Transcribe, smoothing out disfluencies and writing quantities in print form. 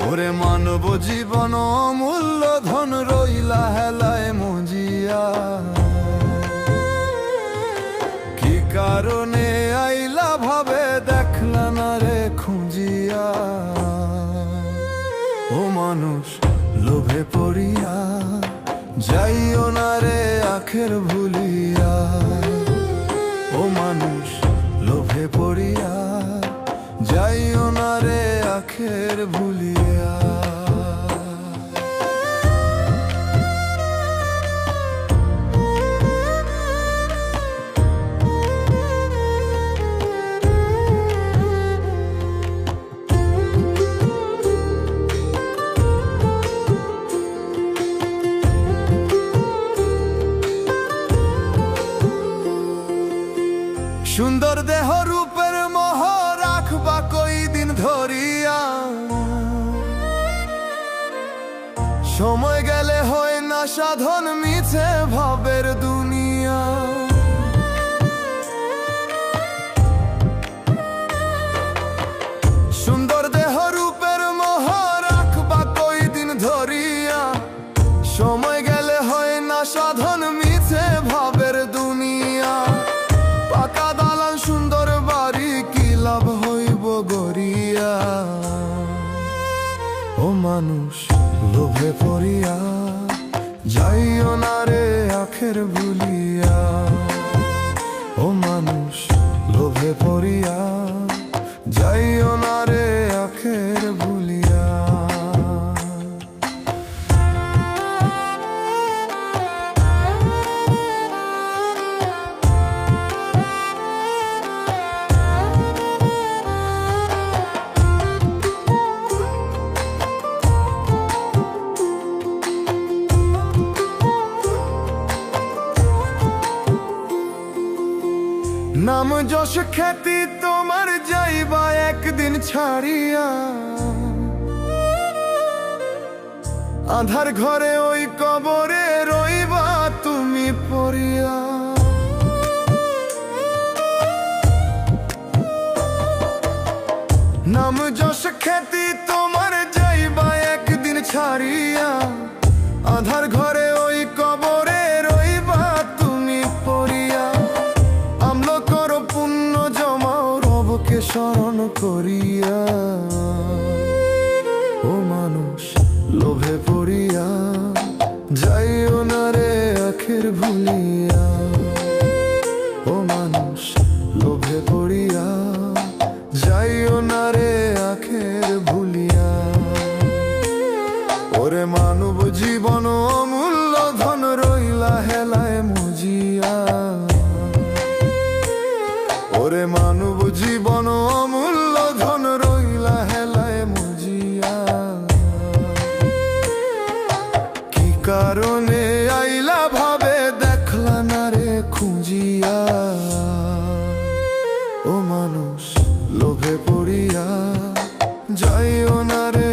ওরে মানব জীবন অমূল্য ধন রইলা হেলায় মজিয়া। কি কারণে আইলা ভাবে দেখলা না রে খুঁজিয়া। ও মানুষ লোভে পড়িয়া যাইও না রে আখের ভুলিয়া। ও মানুষ লোভে পড়িয়া যাইও না রে আখের ভুলিয়া। সুন্দর দেহ রূপের মোহ রাখবা কই দিন ধরিয়া। সময় গেলে হয় না সাধন মিছে ভাবের দুনিয়া। সুন্দর দেহ রূপের মোহ রাখবা কই দিন ধরিয়া। সময় গেলে হয় না সাধন মিছে ভাবের দুনিয়া। পাকা দালান সুন্দর বাড়ি কি লাভ হইব গড়িয়া। ও মানুষ লোভে পড়িয়া যাইও না রে আখের ভুলিয়া। ও মানুষ লোভে পড়িয়া যাইও না রে আখের ভুলিয়া। নাম যশ খ্যাতি তোমার যাইবা একদিন ছাড়িয়া। আধার ঘরে ওই কবরে রইবা তুমি পড়িয়া। নাম যশ খ্যাতি তোমার যাইবা একদিন ছাড়িয়া। আধার ঘরে ওই কবরে রইবা তুমি পড়িয়া। পুণ্য জমাও রবকে স্মরণ করিয়া। ও মানুষ লোভে পড়িয়া যাইও না রে আখের ভুলিয়া। ও মানুষ লোভে পড়িয়া যাইও না রে আখের ভুলিয়া। ওরে মানব জীবন অমূল্য ধন রইলা হেলায় মজিয়া। ওরে মানব জীবন অমূল্য ধন রইলা হেলায় মজিয়া। কি কারণে আইলা ভাবে দেখলা না রে খুঁজিয়া। ও মানুষ লোভে পড়িয়া যাইও না রে